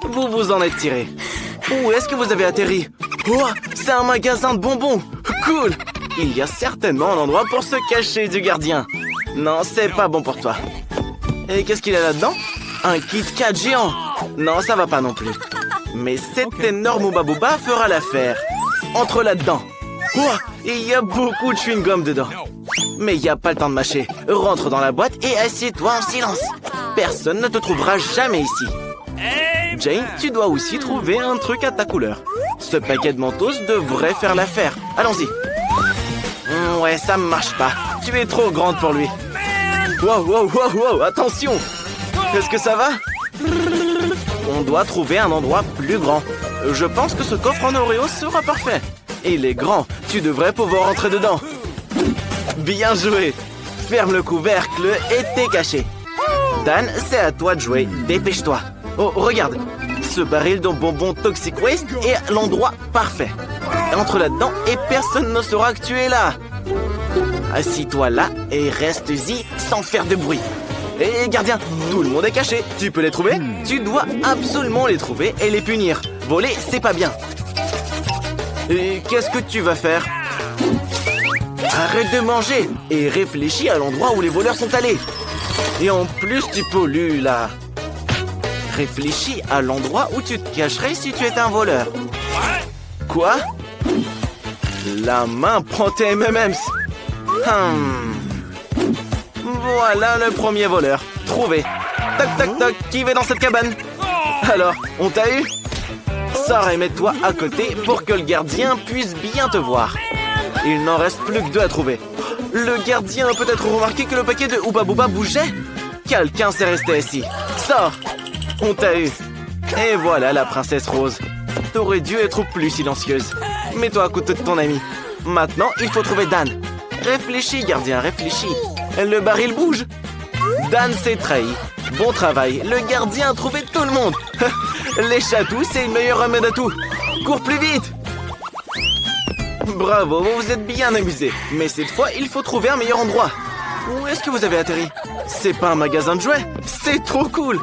vous vous en êtes tiré. Où est-ce que vous avez atterri? Oh, c'est un magasin de bonbons. Cool. Il y a certainement un endroit pour se cacher du gardien. Non, c'est pas bon pour toi. Et qu'est-ce qu'il y a là-dedans? Un Kit Kat géant. Non, ça va pas non plus. Mais cet énorme Ooba Booba fera l'affaire. Entre là-dedans. Oh, il y a beaucoup de chewing-gum dedans. Mais il n'y a pas le temps de mâcher. Rentre dans la boîte et assieds-toi en silence. Personne ne te trouvera jamais ici. Jane, tu dois aussi trouver un truc à ta couleur. Ce paquet de Mentos devrait faire l'affaire. Allons-y. Ouais, ça marche pas. Tu es trop grande pour lui. Wow, attention. Est-ce que ça va? On doit trouver un endroit plus grand. Je pense que ce coffre en Oreo sera parfait. Il est grand. Tu devrais pouvoir entrer dedans. Bien joué. Ferme le couvercle et t'es caché. Dan, c'est à toi de jouer. Dépêche-toi. Oh, regarde. Ce baril de bonbons Toxic Waste est l'endroit parfait. Entre là-dedans et personne ne saura que tu es là. Assis-toi là et reste-y sans faire de bruit. Et gardien, tout le monde est caché. Tu peux les trouver? Tu dois absolument les trouver et les punir. Voler, c'est pas bien. Et qu'est-ce que tu vas faire? Arrête de manger et réfléchis à l'endroit où les voleurs sont allés. Et en plus, tu pollues là. Réfléchis à l'endroit où tu te cacherais si tu étais un voleur. Quoi? La main prend tes M&M's. Voilà le premier voleur. Trouvé. Toc, toc, toc. Qui va dans cette cabane? Alors, on t'a eu? Sors et mets-toi à côté pour que le gardien puisse bien te voir. Il n'en reste plus que 2 à trouver. Le gardien a peut-être remarqué que le paquet de Ooba Booba bougeait. Quelqu'un s'est resté assis. Sors! On t'a eu. Et voilà la princesse rose. T'aurais dû être plus silencieuse. Mets-toi à côté de ton ami. Maintenant, il faut trouver Dan. Réfléchis, gardien, réfléchis. Le baril bouge. Dan s'est trahi. Bon travail, le gardien a trouvé tout le monde. Les chatous, c'est le meilleur remède à tout. Cours plus vite. Bravo, vous vous êtes bien amusés. Mais cette fois, il faut trouver un meilleur endroit. Où est-ce que vous avez atterri? C'est pas un magasin de jouets. C'est trop cool.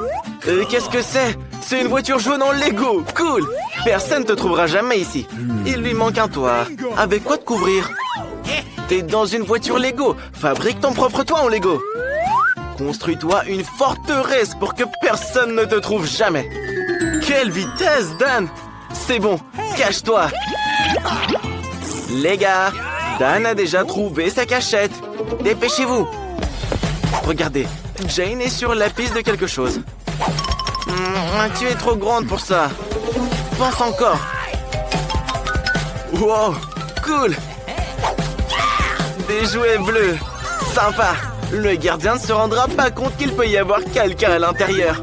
Qu'est-ce que c'est? C'est une voiture jaune en Lego. Cool. Personne te trouvera jamais ici. Il lui manque un toit. Avec quoi te couvrir? T'es dans une voiture Lego. Fabrique ton propre toit en Lego. Construis-toi une forteresse pour que personne ne te trouve jamais. Quelle vitesse, Dan! C'est bon, cache-toi. Les gars, Dan a déjà trouvé sa cachette. Dépêchez-vous. Regardez, Jane est sur la piste de quelque chose. Tu es trop grande pour ça. Pense encore. Wow, cool. Des jouets bleus. Sympa. Le gardien ne se rendra pas compte qu'il peut y avoir quelqu'un à l'intérieur.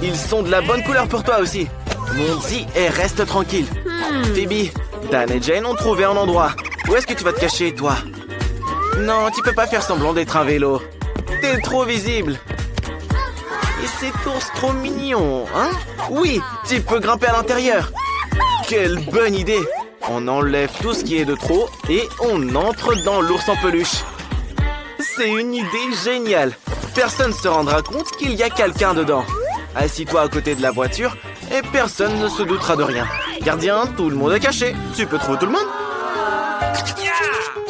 Ils sont de la bonne couleur pour toi aussi. Monty et reste tranquille. Phoebe, Dan et Jane ont trouvé un endroit. Où est-ce que tu vas te cacher, toi? Non, tu peux pas faire semblant d'être un vélo. T'es trop visible. Et cet ours trop mignon, hein? Oui, tu peux grimper à l'intérieur. Quelle bonne idée. On enlève tout ce qui est de trop et on entre dans l'ours en peluche. C'est une idée géniale. Personne ne se rendra compte qu'il y a quelqu'un dedans. Assis-toi à côté de la voiture et personne ne se doutera de rien. Gardien, tout le monde est caché. Tu peux trouver tout le monde?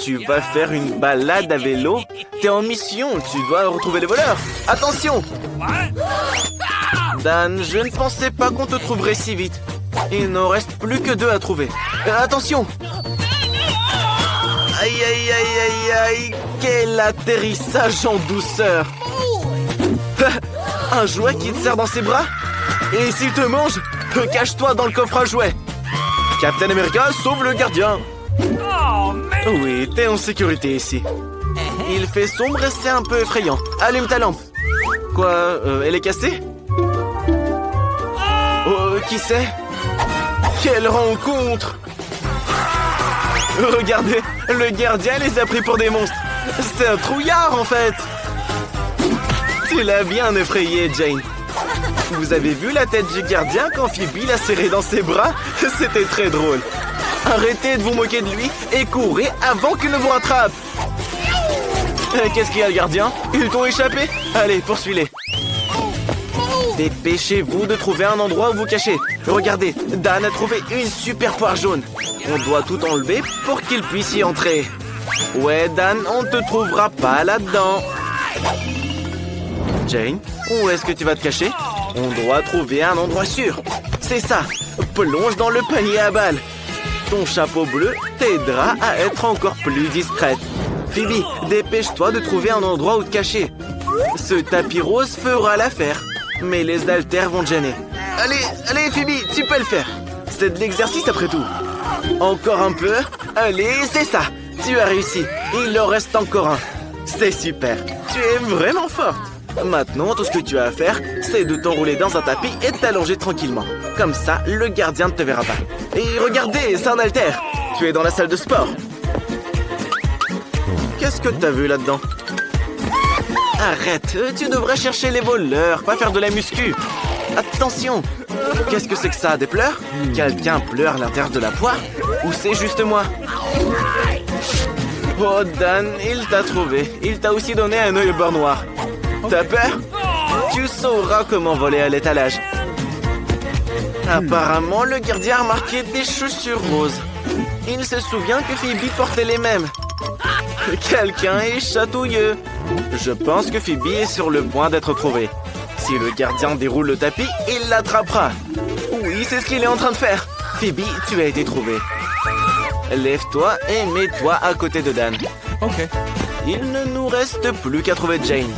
Tu vas faire une balade à vélo? T'es en mission, tu dois retrouver les voleurs. Attention! Dan, je ne pensais pas qu'on te trouverait si vite. Il n'en reste plus que 2 à trouver. Attention! Aïe, aïe, aïe, aïe, aïe! Quel atterrissage en douceur! Un jouet qui te serre dans ses bras? Et s'il te mange, cache-toi dans le coffre à jouets! Captain America sauve le gardien! Oui, t'es en sécurité ici. Il fait sombre et c'est un peu effrayant. Allume ta lampe. Quoi, elle est cassée? Oh, qui c'est? Quelle rencontre! Regardez, le gardien les a pris pour des monstres. C'est un trouillard en fait. Tu l'as bien effrayé, Jane. Vous avez vu la tête du gardien quand Phoebe l'a serré dans ses bras? C'était très drôle. Arrêtez de vous moquer de lui et courez avant qu'il ne vous rattrape. Qu'est-ce qu'il y a, le gardien? Ils t'ont échappé? Allez, poursuis-les. Dépêchez-vous de trouver un endroit où vous cacher. Regardez, Dan a trouvé une super poire jaune. On doit tout enlever pour qu'il puisse y entrer. Ouais, Dan, on ne te trouvera pas là-dedans. Jane, où est-ce que tu vas te cacher? On doit trouver un endroit sûr. C'est ça, plonge dans le panier à balles. Ton chapeau bleu t'aidera à être encore plus discrète. Phoebe, dépêche-toi de trouver un endroit où te cacher. Ce tapis rose fera l'affaire, mais les haltères vont te gêner. Allez, Phoebe, tu peux le faire. C'est de l'exercice après tout. Encore un peu. Allez, c'est ça. Tu as réussi. Il en reste encore un. C'est super. Tu es vraiment forte. Maintenant, tout ce que tu as à faire, c'est de t'enrouler dans un tapis et de t'allonger tranquillement. Comme ça, le gardien ne te verra pas. Et regardez, c'est un haltère. Tu es dans la salle de sport. Qu'est-ce que t'as vu là-dedans? Arrête, tu devrais chercher les voleurs, pas faire de la muscu. Attention. Qu'est-ce que c'est que ça, des pleurs? Quelqu'un pleure à l'intérieur de la poire? Ou c'est juste moi? Oh, Dan, il t'a trouvé. Il t'a aussi donné un œil au beurre noir. T'as peur? Tu sauras comment voler à l'étalage. Apparemment, le gardien a remarqué des chaussures roses. Il se souvient que Phoebe portait les mêmes. Quelqu'un est chatouilleux. Je pense que Phoebe est sur le point d'être trouvée. Si le gardien déroule le tapis, il l'attrapera. Oui, c'est ce qu'il est en train de faire. Phoebe, tu as été trouvée. Lève-toi et mets-toi à côté de Dan. Ok. Il ne nous reste plus qu'à trouver Jane.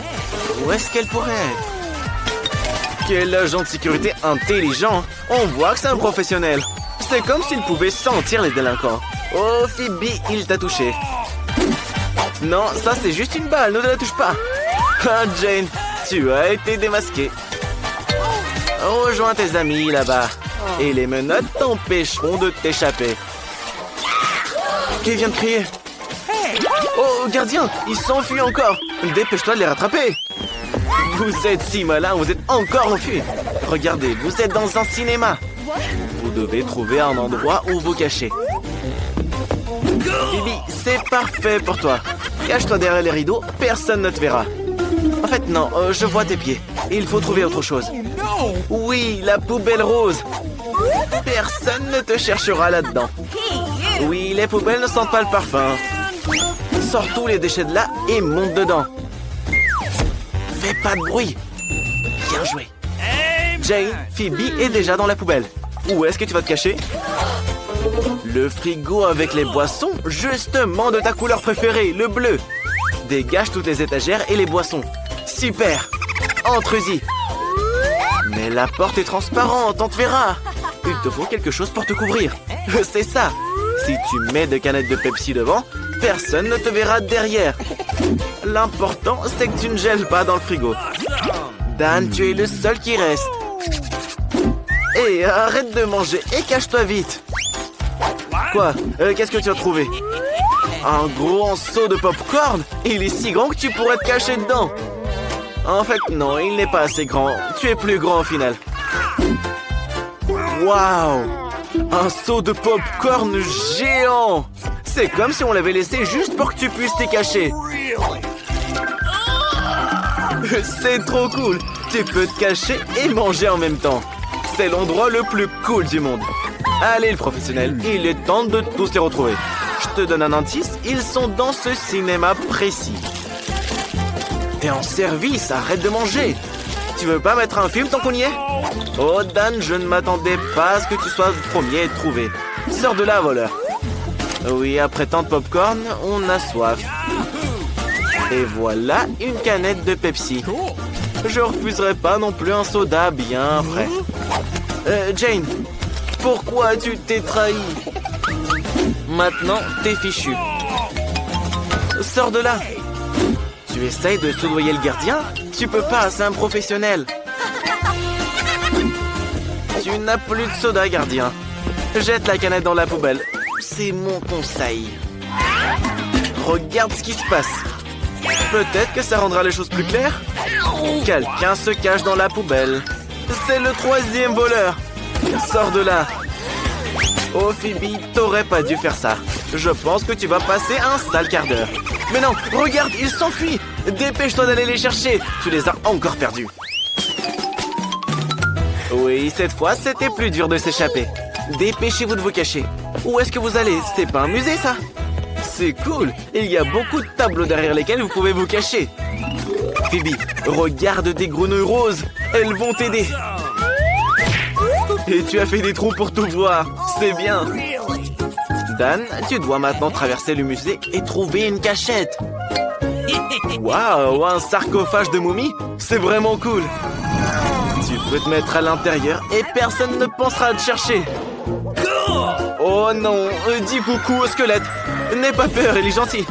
Où est-ce qu'elle pourrait être? Quel agent de sécurité intelligent! On voit que c'est un professionnel. C'est comme s'il pouvait sentir les délinquants. Oh, Phoebe, il t'a touché. Non, ça c'est juste une balle, ne la touche pas. Ah, Jane, tu as été démasquée. Rejoins tes amis là-bas. Et les menottes t'empêcheront de t'échapper. Qui vient de crier? Oh, gardien, il s'enfuit encore. Dépêche-toi de les rattraper. Vous êtes si malin, vous êtes encore enfui. Regardez, vous êtes dans un cinéma. Vous devez trouver un endroit où vous cacher. Phoebe, c'est parfait pour toi. Cache-toi derrière les rideaux, personne ne te verra. En fait, non, je vois tes pieds. Il faut trouver autre chose. Oui, la poubelle rose. Personne ne te cherchera là-dedans. Oui, les poubelles ne sentent pas le parfum. Sors tous les déchets de là et monte dedans. Fais pas de bruit. Bien joué. Jane, Phoebe est déjà dans la poubelle. Où est-ce que tu vas te cacher? Le frigo avec les boissons, justement de ta couleur préférée, le bleu. Dégage toutes les étagères et les boissons. Super. Entre-y. Mais la porte est transparente, on te verra. Il te faut quelque chose pour te couvrir. C'est ça. Si tu mets des canettes de Pepsi devant, personne ne te verra derrière. L'important, c'est que tu ne gèles pas dans le frigo. Dan, tu es le seul qui reste. Et arrête de manger et cache-toi vite. Quoi? Qu'est-ce que tu as trouvé? Un gros seau de pop-corn? Il est si grand que tu pourrais te cacher dedans. En fait, non, il n'est pas assez grand. Tu es plus grand au final. Waouh! Un seau de pop-corn géant! C'est comme si on l'avait laissé juste pour que tu puisses t'y cacher. C'est trop cool! Tu peux te cacher et manger en même temps. C'est l'endroit le plus cool du monde. Allez, le professionnel, il est temps de tous les retrouver. Je te donne un indice, ils sont dans ce cinéma précis. T'es en service, arrête de manger. Tu veux pas mettre un film tant qu'on y est? Oh, Dan, je ne m'attendais pas à ce que tu sois le premier à être trouvé. Sors de là, voleur. Oui, après tant de popcorn, on a soif. Et voilà une canette de Pepsi. Je refuserai pas non plus un soda bien frais. Jane, pourquoi tu t'es trahi? Maintenant, t'es fichu. Sors de là. Tu essayes de soudoyer le gardien? Tu peux pas, c'est un professionnel. Tu n'as plus de soda, gardien. Jette la canette dans la poubelle. C'est mon conseil. Regarde ce qui se passe. Peut-être que ça rendra les choses plus claires. Quelqu'un se cache dans la poubelle. C'est le troisième voleur. Sors de là. Oh, Phoebe, t'aurais pas dû faire ça. Je pense que tu vas passer un sale quart d'heure. Mais non, regarde, ils s'enfuient. Dépêche-toi d'aller les chercher. Tu les as encore perdus. Oui, cette fois, c'était plus dur de s'échapper. Dépêchez-vous de vous cacher. Où est-ce que vous allez? C'est pas un musée, ça? C'est cool. Il y a beaucoup de tableaux derrière lesquels vous pouvez vous cacher. Phoebe, regarde des grenouilles roses. Elles vont t'aider. Et tu as fait des trous pour tout voir. C'est bien. Dan, tu dois maintenant traverser le musée et trouver une cachette. Waouh, un sarcophage de momie? C'est vraiment cool. Tu peux te mettre à l'intérieur et personne ne pensera à te chercher. Oh non, dis coucou au squelette. N'aie pas peur, il est gentil.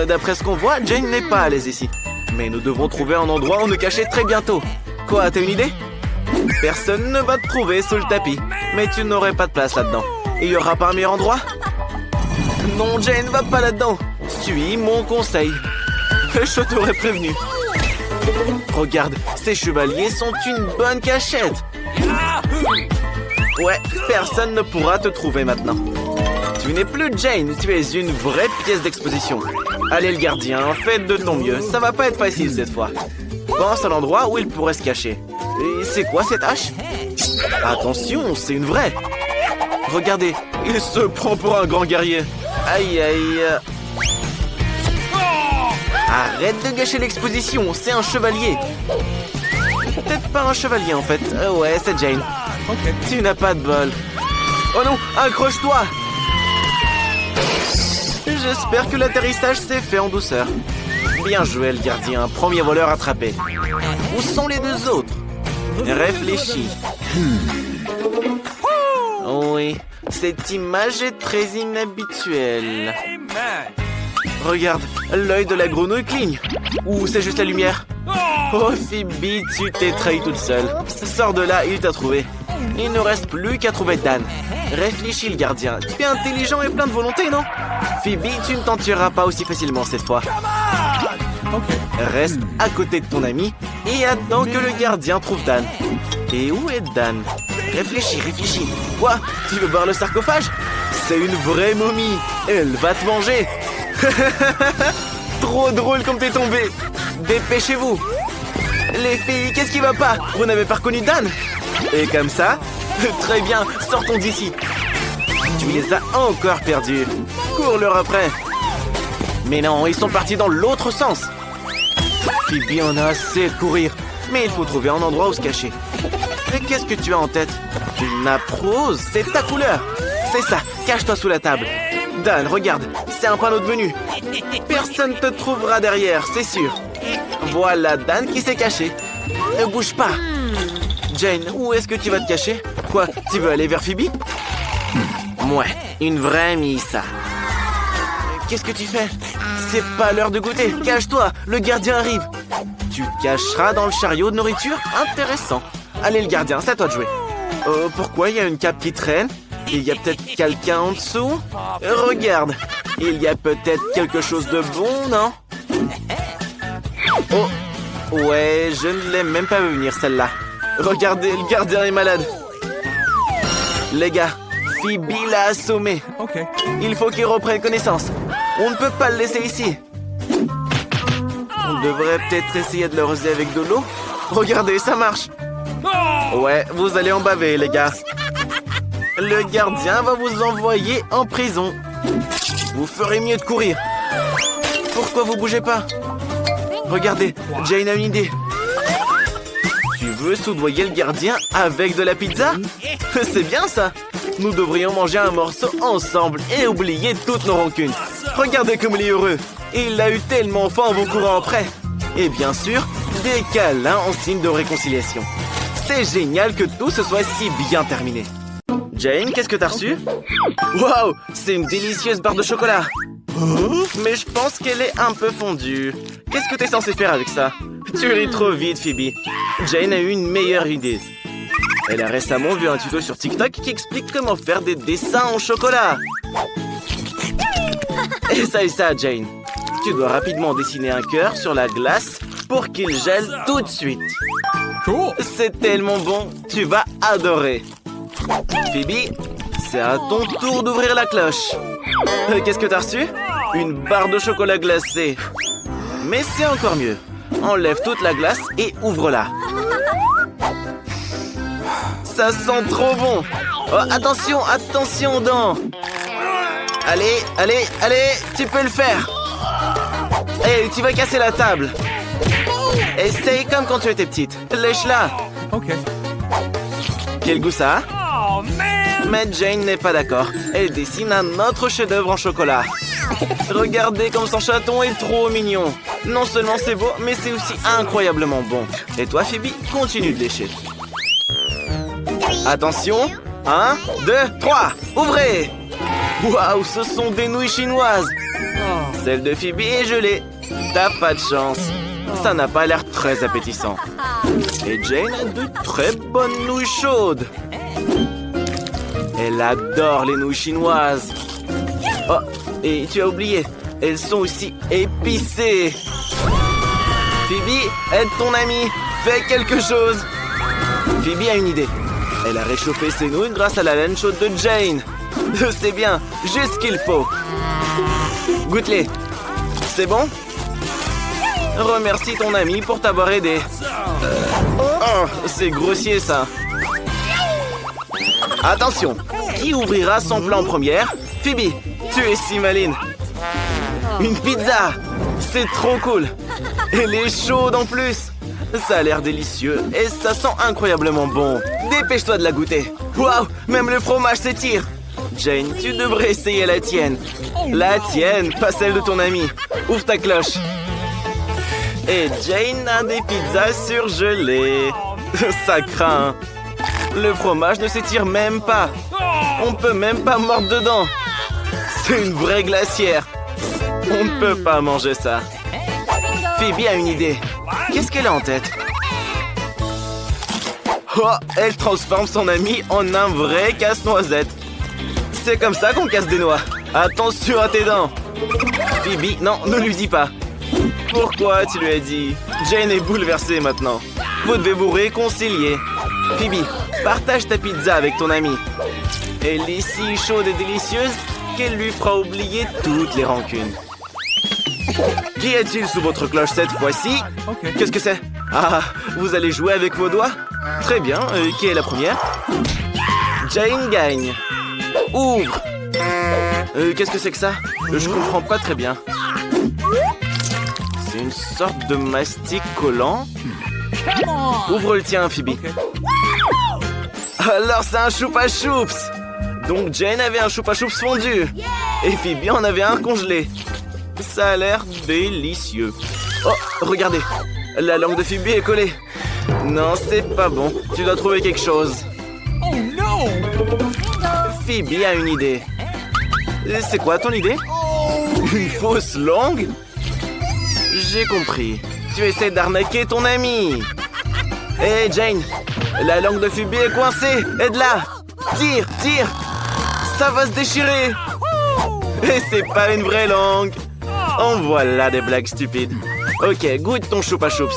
D'après ce qu'on voit, Jane n'est pas à l'aise ici. Mais nous devons trouver un endroit où nous cacher très bientôt. Quoi, t'as une idée? Personne ne va te trouver sous le tapis. Mais tu n'aurais pas de place là-dedans. Il y aura pas un meilleur endroit? Non, Jane, va pas là-dedans. Suis mon conseil. Je t'aurais prévenu. Regarde, ces chevaliers sont une bonne cachette. Ouais, personne ne pourra te trouver maintenant. Tu n'es plus Jane, tu es une vraie pièce d'exposition. Allez le gardien, faites de ton mieux, ça va pas être facile cette fois. Pense à l'endroit où il pourrait se cacher. Et c'est quoi cette hache? Attention, c'est une vraie. Regardez, il se prend pour un grand guerrier. Aïe aïe. Arrête de gâcher l'exposition, c'est un chevalier. Peut-être pas un chevalier en fait. Ouais, c'est Jane. Okay. Tu n'as pas de bol. Oh non, accroche-toi. J'espère que l'atterrissage s'est fait en douceur. Bien joué le gardien, premier voleur attrapé. Où sont les deux autres? Réfléchis. Oui, cette image est très inhabituelle. Regarde, l'œil de la grenouille cligne. Ou c'est juste la lumière? Oh Phoebe, tu t'es trahi toute seule. Sors de là, il t'a trouvé. Il ne reste plus qu'à trouver Dan. Réfléchis le gardien, tu es intelligent et plein de volonté, non? Phoebe, tu ne t'en tueras pas aussi facilement cette fois. Reste à côté de ton ami et attends que le gardien trouve Dan. Et où est Dan? Réfléchis, réfléchis. Quoi? Tu veux voir le sarcophage? C'est une vraie momie. Elle va te manger. Trop drôle comme t'es tombé. Dépêchez-vous. Les filles, qu'est-ce qui va pas? Vous n'avez pas reconnu Dan? Et comme ça? Très bien, sortons d'ici. Tu les as encore perdus. Cours-leur après. Mais non, ils sont partis dans l'autre sens. Phoebe en a assez de courir. Mais il faut trouver un endroit où se cacher. Mais qu'est-ce que tu as en tête? Une nappe rose, c'est ta couleur. C'est ça, cache-toi sous la table. Dan, regarde, c'est un panneau de menu. Personne ne te trouvera derrière, c'est sûr. Voilà Dan qui s'est caché. Ne bouge pas. Jane, où est-ce que tu vas te cacher? Quoi, tu veux aller vers Phoebe? Ouais, une vraie amie, ça. Qu'est-ce que tu fais? C'est pas l'heure de goûter, cache-toi, le gardien arrive. Tu te cacheras dans le chariot de nourriture? Intéressant. Allez le gardien, c'est à toi de jouer. Pourquoi il y a une cape qui traîne? Il y a peut-être quelqu'un en dessous? Regarde, il y a peut-être quelque chose de bon, non? Oh, ouais, je ne l'ai même pas vu venir celle-là. Regardez, le gardien est malade. Les gars, Phoebe l'a assommé. Il faut qu'il reprenne connaissance. On ne peut pas le laisser ici. On devrait peut-être essayer de l'arroser avec de l'eau. Regardez, ça marche. Ouais, vous allez en baver, les gars. Le gardien va vous envoyer en prison. Vous ferez mieux de courir. Pourquoi vous bougez pas? Regardez, Jane a une idée. Tu veux soudoyer le gardien avec de la pizza? C'est bien ça. Nous devrions manger un morceau ensemble et oublier toutes nos rancunes. Regardez comme il est heureux. Il a eu tellement faim en vous courant après. Et bien sûr, des câlins en signe de réconciliation. C'est génial que tout se soit si bien terminé. Jane, qu'est-ce que t'as reçu? Waouh, c'est une délicieuse barre de chocolat. Mais je pense qu'elle est un peu fondue. Qu'est-ce que t'es censé faire avec ça? Tu ris trop vite, Phoebe. Jane a eu une meilleure idée. Elle a récemment vu un tuto sur TikTok qui explique comment faire des dessins en chocolat. Essaye ça, Jane. Tu dois rapidement dessiner un cœur sur la glace pour qu'il gèle tout de suite. Cool. C'est tellement bon, tu vas adorer. Phoebe, c'est à ton tour d'ouvrir la cloche. Qu'est-ce que t'as reçu? Une barre de chocolat glacé. Mais c'est encore mieux. Enlève toute la glace et ouvre-la. Ça sent trop bon. Oh, attention, attention aux dents. Allez, allez, allez, tu peux le faire. Hey, tu vas casser la table. Essaye comme quand tu étais petite. Lèche-la. Ok. Quel goût ça a? Mais Jane n'est pas d'accord. Elle dessine un autre chef-d'œuvre en chocolat. Regardez comme son chaton est trop mignon. Non seulement c'est beau, mais c'est aussi incroyablement bon. Et toi, Phoebe, continue de lécher. Attention. 1, 2, 3. Ouvrez. Waouh, ce sont des nouilles chinoises. Celle de Phoebe est gelée. T'as pas de chance. Ça n'a pas l'air très appétissant. Et Jane a de très bonnes nouilles chaudes. Elle adore les nouilles chinoises. Oh, et tu as oublié, elles sont aussi épicées. Phoebe, aide ton amie. Fais quelque chose. Phoebe a une idée. Elle a réchauffé ses nouilles grâce à la laine chaude de Jane. C'est bien, juste ce qu'il faut. Goûte-les. C'est bon? Remercie ton ami pour t'avoir aidé. Oh, c'est grossier ça. Attention, qui ouvrira son plat en première? Phoebe, tu es si maline. Une pizza. C'est trop cool. Elle est chaude en plus. Ça a l'air délicieux et ça sent incroyablement bon. Dépêche-toi de la goûter. Waouh, même le fromage s'étire. Jane, tu devrais essayer la tienne. La tienne, pas celle de ton ami. Ouvre ta cloche. Et Jane a des pizzas surgelées. Ça craint. Le fromage ne s'étire même pas. On peut même pas mordre dedans. C'est une vraie glacière. On ne peut pas manger ça. Phoebe a une idée. Qu'est-ce qu'elle a en tête? Oh, elle transforme son ami en un vrai casse-noisette. C'est comme ça qu'on casse des noix. Attention à tes dents. Phoebe, non, ne lui dis pas. Pourquoi tu lui as dit? Jane est bouleversée maintenant. Vous devez vous réconcilier. Phoebe, partage ta pizza avec ton ami. Elle est si chaude et délicieuse qu'elle lui fera oublier toutes les rancunes. Qui est-il sous votre cloche cette fois-ci? Ok. Qu'est-ce que c'est? Ah, vous allez jouer avec vos doigts? Très bien, qui est la première? Jane gagne. Ouvre. Qu'est-ce que c'est que ça? Je comprends pas très bien. C'est une sorte de mastic collant. Ouvre le tien, Phoebe. Alors c'est un choupa choups. Donc Jane avait un choupa choups fondu. Et Phoebe en avait un congelé. Ça a l'air délicieux. Oh, regardez. La langue de Phoebe est collée. Non, c'est pas bon. Tu dois trouver quelque chose. Oh non! Phoebe a une idée. C'est quoi ton idée? Une fausse langue? J'ai compris. Tu essaies d'arnaquer ton ami. Hé, Jane, la langue de Phoebe est coincée. Aide-la. Tire, tire. Ça va se déchirer. Et c'est pas une vraie langue. En voilà des blagues stupides. Ok, goûte ton choupa choups.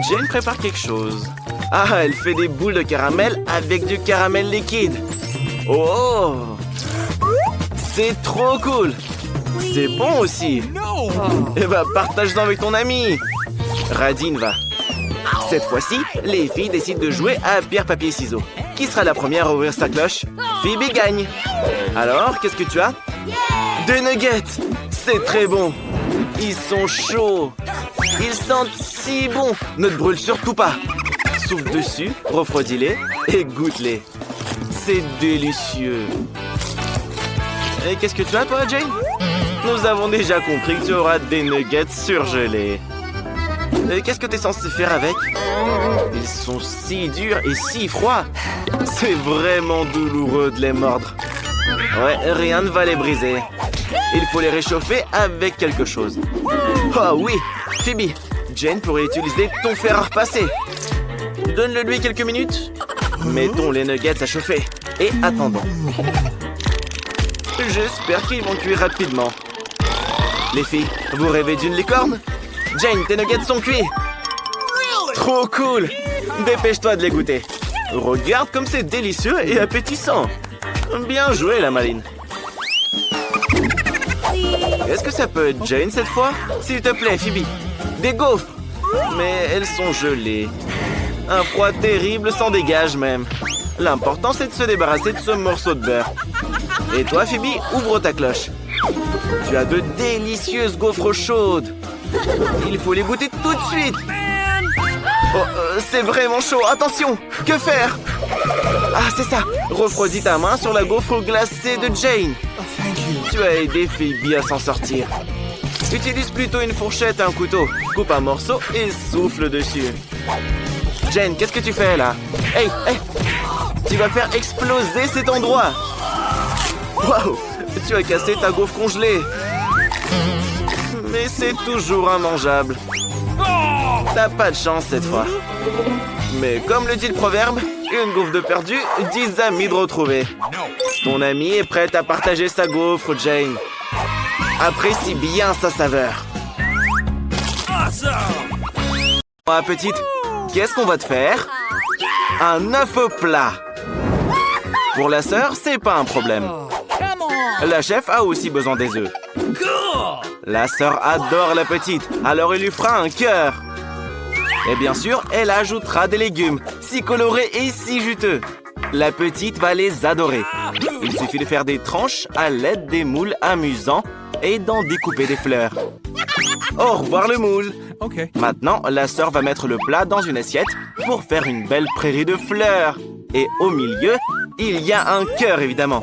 Jane prépare quelque chose. Ah, elle fait des boules de caramel avec du caramel liquide. Oh! C'est trop cool. C'est bon aussi. Eh ben, partage-en avec ton ami. Radine va. Cette fois-ci, les filles décident de jouer à pierre-papier-ciseaux. Qui sera la première à ouvrir sa cloche? Phoebe gagne. Alors, qu'est-ce que tu as? Des nuggets. C'est très bon. Ils sont chauds. Ils sentent si bon. Ne te brûle surtout pas. Souffle dessus, refroidis-les et goûte-les. C'est délicieux. Et qu'est-ce que tu as, toi, Jane? Nous avons déjà compris que tu auras des nuggets surgelés. Et qu'est-ce que tu es censé faire avec? Ils sont si durs et si froids. C'est vraiment douloureux de les mordre. Ouais, rien ne va les briser. Il faut les réchauffer avec quelque chose. Oh oui, Phoebe, Jane pourrait utiliser ton fer à repasser. Donne-le lui quelques minutes. Mettons les nuggets à chauffer. Et attendons. J'espère qu'ils vont cuire rapidement. Les filles, vous rêvez d'une licorne? Jane, tes nuggets sont cuits. Trop cool. Dépêche-toi de les goûter. Regarde comme c'est délicieux et appétissant. Bien joué, la maline. Est-ce que ça peut être Jane cette fois? S'il te plaît, Phoebe. Des gaufres. Mais elles sont gelées. Un froid terrible s'en dégage même. L'important, c'est de se débarrasser de ce morceau de beurre. Et toi, Phoebe, ouvre ta cloche. Tu as de délicieuses gaufres chaudes. Il faut les goûter tout de suite. Oh, c'est vraiment chaud. Attention, que faire? Ah, c'est ça. Refroidis ta main sur la gaufre glacée de Jane. Tu as aidé Phoebe à s'en sortir. Utilise plutôt une fourchette et un couteau. Coupe un morceau et souffle dessus. Jane, qu'est-ce que tu fais là? Hey, hey! Tu vas faire exploser cet endroit. Waouh! Tu as cassé ta gaufre congelée. Mais c'est toujours immangeable. T'as pas de chance cette fois. Mais comme le dit le proverbe, une gaufre de perdu, 10 amis de retrouvés. Ton ami est prêt à partager sa gaufre, Jane. Apprécie bien sa saveur. Ma petite, qu'est-ce qu'on va te faire? Un œuf au plat. Pour la sœur, c'est pas un problème. La chef a aussi besoin des œufs. La sœur adore la petite, alors il lui fera un cœur. Et bien sûr, elle ajoutera des légumes, si colorés et si juteux. La petite va les adorer. Il suffit de faire des tranches à l'aide des moules amusants et d'en découper des fleurs. Au revoir le moule. Maintenant, la sœur va mettre le plat dans une assiette pour faire une belle prairie de fleurs. Et au milieu, il y a un cœur évidemment.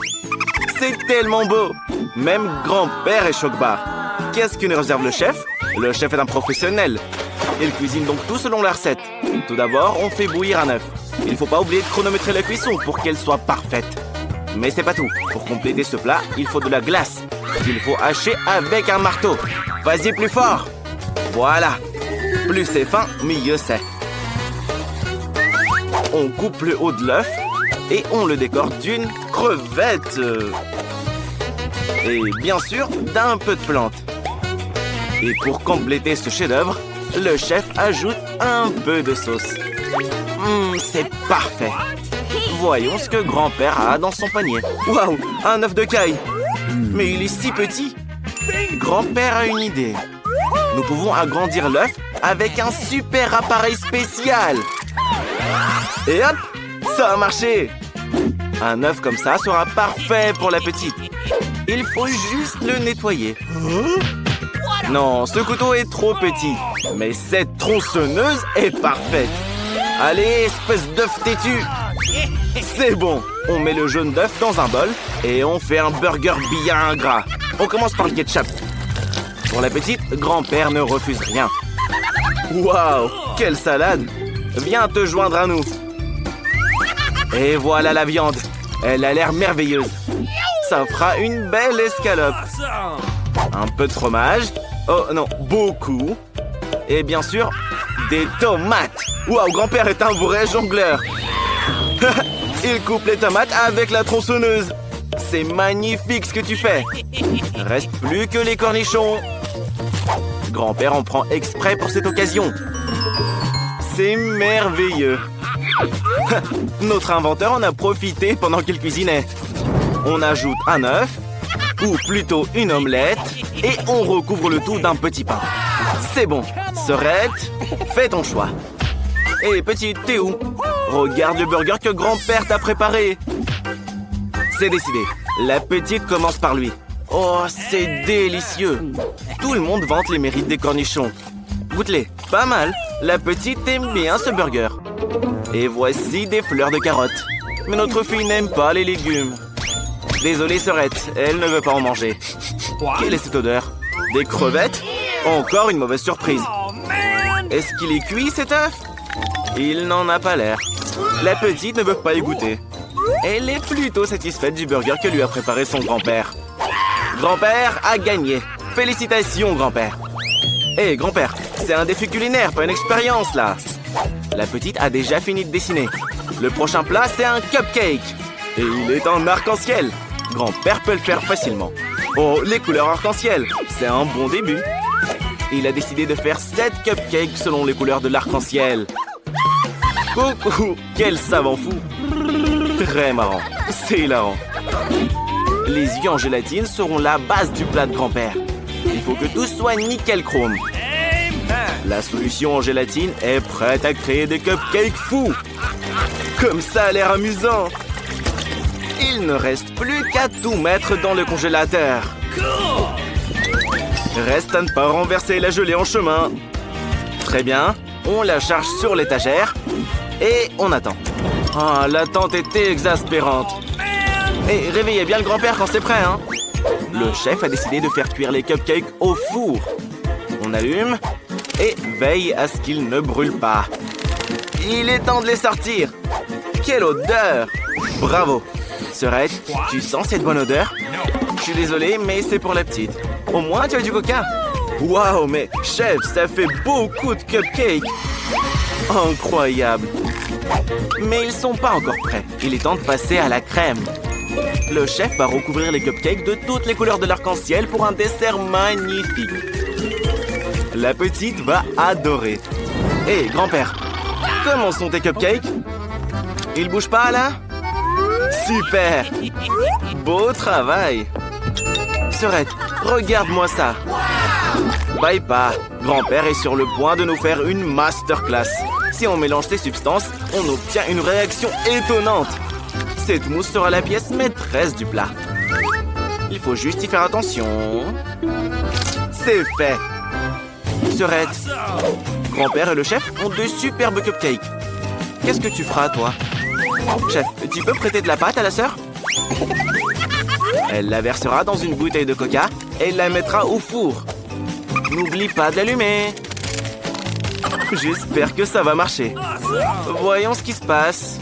C'est tellement beau. Même grand-père est choc-barre. Qu'est-ce que nous réserve le chef? Le chef est un professionnel. Il cuisine donc tout selon la recette. Tout d'abord, on fait bouillir un œuf. Il ne faut pas oublier de chronométrer la cuisson pour qu'elle soit parfaite. Mais c'est pas tout. Pour compléter ce plat, il faut de la glace. Il faut hacher avec un marteau. Vas-y plus fort. Voilà. Plus c'est fin, mieux c'est. On coupe le haut de l'œuf et on le décore d'une crevette. Et bien sûr, d'un peu de plante. Et pour compléter ce chef-d'œuvre, le chef ajoute un peu de sauce. C'est parfait. Voyons ce que grand-père a dans son panier. Waouh, un œuf de caille. Mais il est si petit. Grand-père a une idée. Nous pouvons agrandir l'œuf avec un super appareil spécial. Et hop, ça a marché. Un œuf comme ça sera parfait pour la petite. Il faut juste le nettoyer. Non, ce couteau est trop petit. Mais cette tronçonneuse est parfaite. Allez, espèce d'œuf têtu. C'est bon. On met le jaune d'œuf dans un bol et on fait un burger bien gras. On commence par le ketchup. Pour la petite, grand-père ne refuse rien. Waouh, quelle salade. Viens te joindre à nous. Et voilà la viande. Elle a l'air merveilleuse. Ça fera une belle escalope. Un peu de fromage. Oh non, beaucoup. Et bien sûr, des tomates. Waouh, grand-père est un vrai jongleur. Il coupe les tomates avec la tronçonneuse. C'est magnifique ce que tu fais. Reste plus que les cornichons. Grand-père en prend exprès pour cette occasion. C'est merveilleux. Notre inventeur en a profité pendant qu'il cuisinait. On ajoute un œuf, ou plutôt une omelette, et on recouvre le tout d'un petit pain. C'est bon. Sœurette, fais ton choix. Hé, petite, t'es où? Regarde le burger que grand-père t'a préparé. C'est décidé. La petite commence par lui. Oh, c'est délicieux. Tout le monde vante les mérites des cornichons. Goûte-les. Pas mal. La petite aime bien ce burger. Et voici des fleurs de carottes. Mais notre fille n'aime pas les légumes. Désolée, sœurette, elle ne veut pas en manger. Quelle est cette odeur? Des crevettes? Encore une mauvaise surprise. Est-ce qu'il est cuit cet œuf? Il n'en a pas l'air. La petite ne veut pas y goûter. Elle est plutôt satisfaite du burger que lui a préparé son grand-père. Grand-père a gagné. Félicitations, grand-père. Hé, grand-père, c'est un défi culinaire, pas une expérience, là. La petite a déjà fini de dessiner. Le prochain plat, c'est un cupcake. Et il est en arc-en-ciel. Grand-père peut le faire facilement. Oh, les couleurs arc-en-ciel, c'est un bon début. Il a décidé de faire 7 cupcakes selon les couleurs de l'arc-en-ciel. Coucou, quel savant fou. Très marrant, c'est hilarant. Les yeux en gélatine seront la base du plat de grand-père. Il faut que tout soit nickel chrome. La solution en gélatine est prête à créer des cupcakes fous. Comme ça a l'air amusant. Il ne reste plus qu'à tout mettre dans le congélateur. Reste à ne pas renverser la gelée en chemin. Très bien, on la charge sur l'étagère et on attend. Ah, l'attente était exaspérante. Et réveillez bien le grand-père quand c'est prêt, hein. Le chef a décidé de faire cuire les cupcakes au four. On allume et veille à ce qu'ils ne brûlent pas. Il est temps de les sortir. Quelle odeur! Bravo! Serette, tu sens cette bonne odeur? Je suis désolé, mais c'est pour la petite. Au moins, tu as du coca. Waouh, mais chef, ça fait beaucoup de cupcakes. Incroyable. Mais ils sont pas encore prêts. Il est temps de passer à la crème. Le chef va recouvrir les cupcakes de toutes les couleurs de l'arc-en-ciel pour un dessert magnifique. La petite va adorer. Hé, grand-père, comment sont tes cupcakes? Ils bougent pas, là? Super! Beau travail! Serette, regarde-moi ça! Bye pas! Grand-père est sur le point de nous faire une masterclass. Si on mélange ces substances, on obtient une réaction étonnante. Cette mousse sera la pièce maîtresse du plat. Il faut juste y faire attention. C'est fait! Serette, grand-père et le chef ont de superbes cupcakes. Qu'est-ce que tu feras, toi? Chef, tu peux prêter de la pâte à la sœur? Elle la versera dans une bouteille de coca et la mettra au four. N'oublie pas de l'allumer. J'espère que ça va marcher. Voyons ce qui se passe.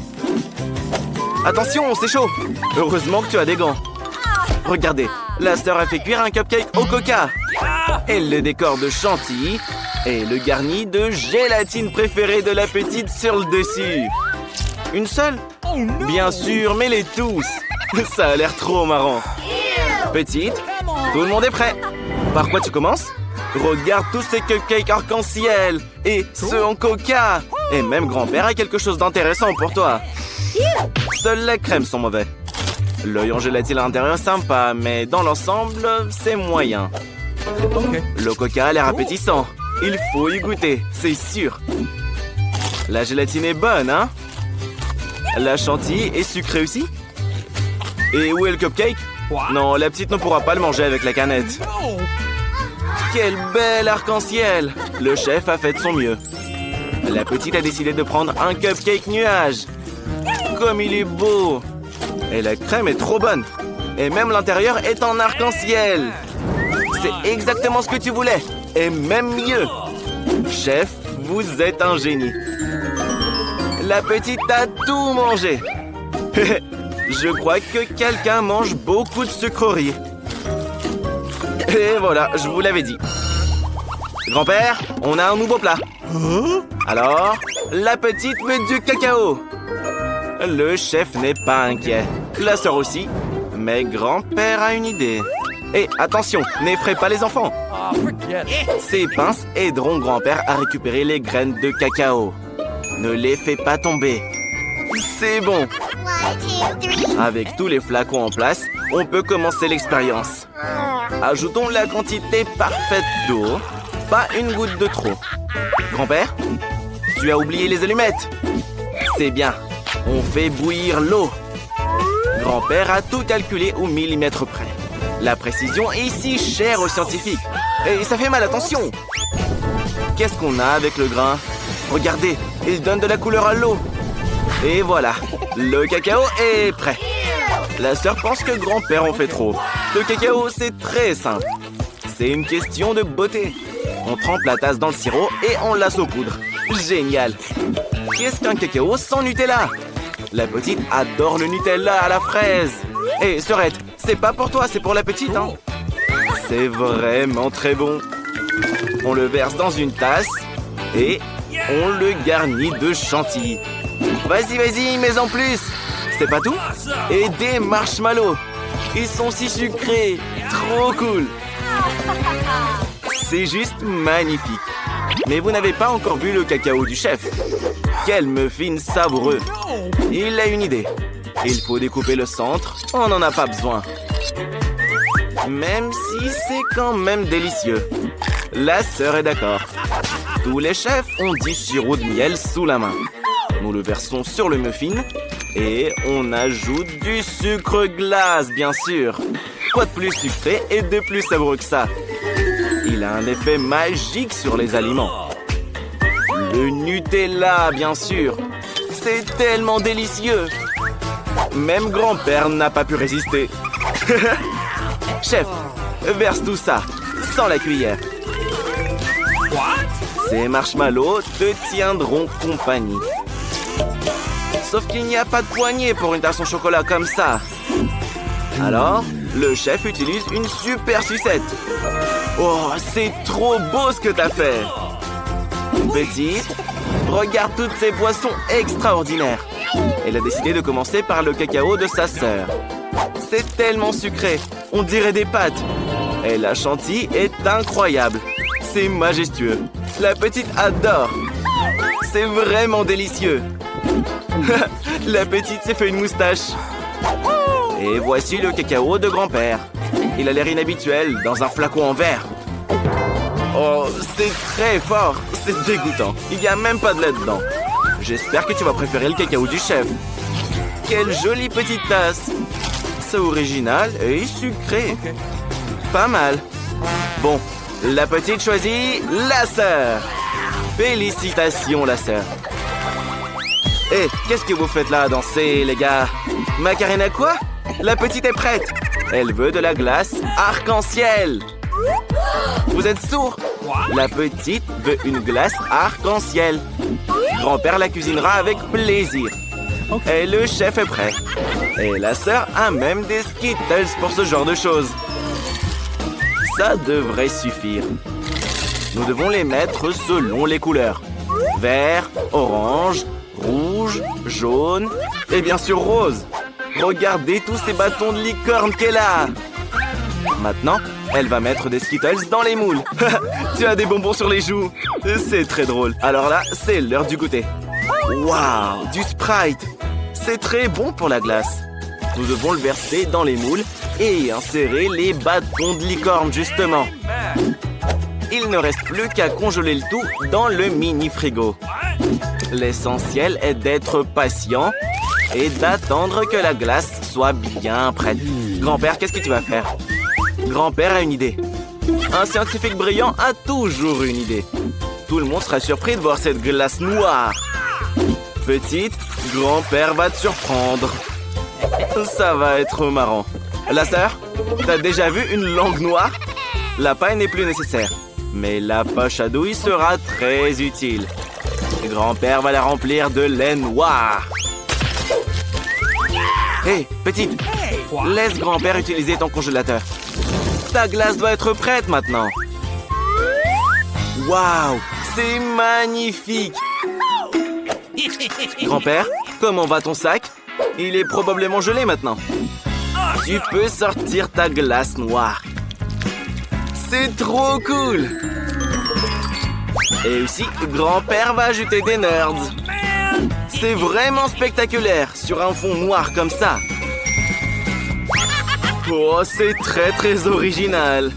Attention, c'est chaud. Heureusement que tu as des gants. Regardez, la sœur a fait cuire un cupcake au coca. Elle le décore de chantilly et le garnit de gélatine préférée de la petite sur le dessus. Une seule? Bien sûr, mais les tous. Ça a l'air trop marrant. Petite, tout le monde est prêt. Par quoi tu commences? Regarde tous ces cupcakes arc-en-ciel et ceux en coca. Et même grand-père a quelque chose d'intéressant pour toi. Seules les crèmes sont mauvais. L'œil en gélatine à l'intérieur est sympa, mais dans l'ensemble, c'est moyen. Le coca a l'air appétissant. Il faut y goûter, c'est sûr. La gélatine est bonne, hein? La chantilly est sucrée aussi? Et où est le cupcake? Non, la petite ne pourra pas le manger avec la canette. Quel bel arc-en-ciel! Le chef a fait de son mieux. La petite a décidé de prendre un cupcake nuage. Comme il est beau! Et la crème est trop bonne. Et même l'intérieur est en arc-en-ciel. C'est exactement ce que tu voulais. Et même mieux. Chef, vous êtes un génie. La petite a tout mangé. Je crois que quelqu'un mange beaucoup de sucreries. Et voilà, je vous l'avais dit. Grand-père, on a un nouveau plat. Alors, la petite met du cacao. Le chef n'est pas inquiet. La sœur aussi. Mais grand-père a une idée. Et attention, n'effraie pas les enfants. Ces pinces aideront grand-père à récupérer les graines de cacao. Ne les fais pas tomber. C'est bon. Avec tous les flacons en place, on peut commencer l'expérience. Ajoutons la quantité parfaite d'eau. Pas une goutte de trop. Grand-père, tu as oublié les allumettes. C'est bien. On fait bouillir l'eau. Grand-père a tout calculé au millimètre près. La précision est si chère aux scientifiques. Et ça fait mal, attention. Qu'est-ce qu'on a avec le grain? Regardez, il donne de la couleur à l'eau. Et voilà, le cacao est prêt. La sœur pense que grand-père en fait trop. Le cacao, c'est très simple. C'est une question de beauté. On trempe la tasse dans le sirop et on la saupoudre. Génial. Qu'est-ce qu'un cacao sans Nutella? La petite adore le Nutella à la fraise. Et Serette, c'est pas pour toi, c'est pour la petite, hein. C'est vraiment très bon. On le verse dans une tasse et on le garnit de chantilly. Vas-y, vas-y, mais en plus. C'est pas tout? Et des marshmallows. Ils sont si sucrés. Trop cool. C'est juste magnifique. Mais vous n'avez pas encore vu le cacao du chef. Quel muffin savoureux. Il a une idée. Il faut découper le centre. On n'en a pas besoin. Même si c'est quand même délicieux. La sœur est d'accord. Tous les chefs ont du sirop de miel sous la main. Nous le versons sur le muffin et on ajoute du sucre glace, bien sûr. Quoi de plus sucré et de plus savoureux que ça? Il a un effet magique sur les aliments. Le Nutella, bien sûr. C'est tellement délicieux. Même grand-père n'a pas pu résister. Chef, verse tout ça, sans la cuillère. Ces marshmallows te tiendront compagnie. Sauf qu'il n'y a pas de poignée pour une tasse au chocolat comme ça. Alors, le chef utilise une super sucette. Oh, c'est trop beau ce que t'as fait. Petite, regarde toutes ces boissons extraordinaires. Elle a décidé de commencer par le cacao de sa sœur. C'est tellement sucré, on dirait des pâtes. Et la chantilly est incroyable. C'est majestueux. La petite adore. C'est vraiment délicieux. La petite s'est fait une moustache. Et voici le cacao de grand-père. Il a l'air inhabituel dans un flacon en verre. Oh, c'est très fort. C'est dégoûtant. Il n'y a même pas de lait dedans. J'espère que tu vas préférer le cacao du chef. Quelle jolie petite tasse. C'est original et sucré. Pas mal. Bon, la petite choisit la sœur. Félicitations, la sœur. Hé, qu'est-ce que vous faites là à danser, les gars? Macarena quoi? La petite est prête. Elle veut de la glace arc-en-ciel. Vous êtes sourds? La petite veut une glace arc-en-ciel. Grand-père la cuisinera avec plaisir. Et le chef est prêt. Et la sœur a même des Skittles pour ce genre de choses. Ça devrait suffire. Nous devons les mettre selon les couleurs. Vert, orange, rouge, jaune et bien sûr rose. Regardez tous ces bâtons de licorne qu'elle a. Maintenant, elle va mettre des Skittles dans les moules. Tu as des bonbons sur les joues. C'est très drôle. Alors là, c'est l'heure du goûter. Waouh, du Sprite. C'est très bon pour la glace. Nous devons le verser dans les moules et insérer les bâtons de licorne, justement. Il ne reste plus qu'à congeler le tout dans le mini-frigo. L'essentiel est d'être patient et d'attendre que la glace soit bien prête. Grand-père, qu'est-ce que tu vas faire? Grand-père a une idée. Un scientifique brillant a toujours une idée. Tout le monde sera surpris de voir cette glace noire. Petite, grand-père va te surprendre. Ça va être marrant. La sœur, t'as déjà vu une langue noire? La paille n'est plus nécessaire. Mais la poche à douille sera très utile. Grand-père va la remplir de lait noir. Hé, petite, laisse grand-père utiliser ton congélateur. Ta glace doit être prête maintenant. Waouh, c'est magnifique. Grand-père, comment va ton sac? Il est probablement gelé maintenant. Tu peux sortir ta glace noire. C'est trop cool. Et aussi, grand-père va ajouter des nerds. C'est vraiment spectaculaire sur un fond noir comme ça. Oh, c'est très très original.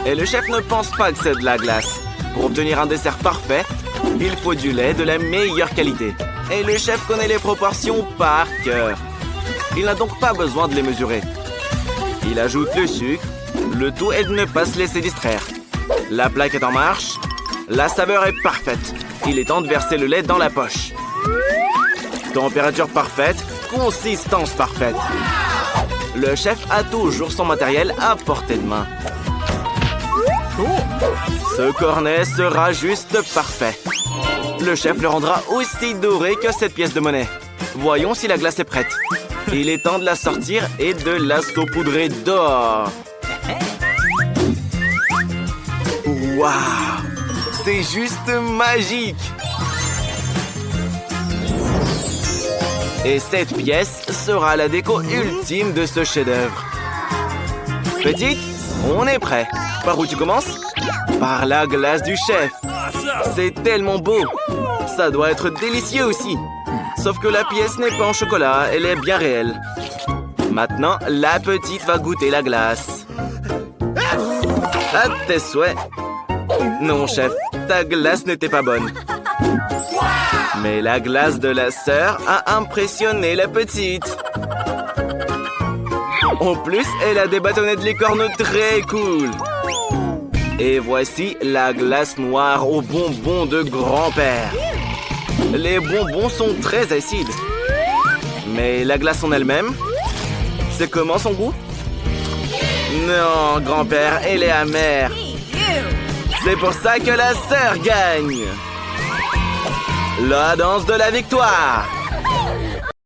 Et le chef ne pense pas que c'est de la glace. Pour obtenir un dessert parfait, il faut du lait de la meilleure qualité. Et le chef connaît les proportions par cœur. Il n'a donc pas besoin de les mesurer. Il ajoute le sucre. Le tout est de ne pas se laisser distraire. La plaque est en marche. La saveur est parfaite. Il est temps de verser le lait dans la poche. Température parfaite, consistance parfaite. Le chef a toujours son matériel à portée de main. Ce cornet sera juste parfait. Le chef le rendra aussi doré que cette pièce de monnaie. Voyons si la glace est prête. Il est temps de la sortir et de la saupoudrer d'or. Waouh! C'est juste magique! Et cette pièce sera la déco ultime de ce chef-d'œuvre. Petite, on est prêt. Par où tu commences? Par la glace du chef. C'est tellement beau. Ça doit être délicieux aussi. Sauf que la pièce n'est pas en chocolat, elle est bien réelle. Maintenant, la petite va goûter la glace. À tes souhaits. Non, chef, ta glace n'était pas bonne. Mais la glace de la sœur a impressionné la petite. En plus, elle a des bâtonnets de licorne très cool. Et voici la glace noire aux bonbons de grand-père. Les bonbons sont très acides. Mais la glace en elle-même, c'est comment son goût? Non, grand-père, elle est amère. C'est pour ça que la sœur gagne. La danse de la victoire.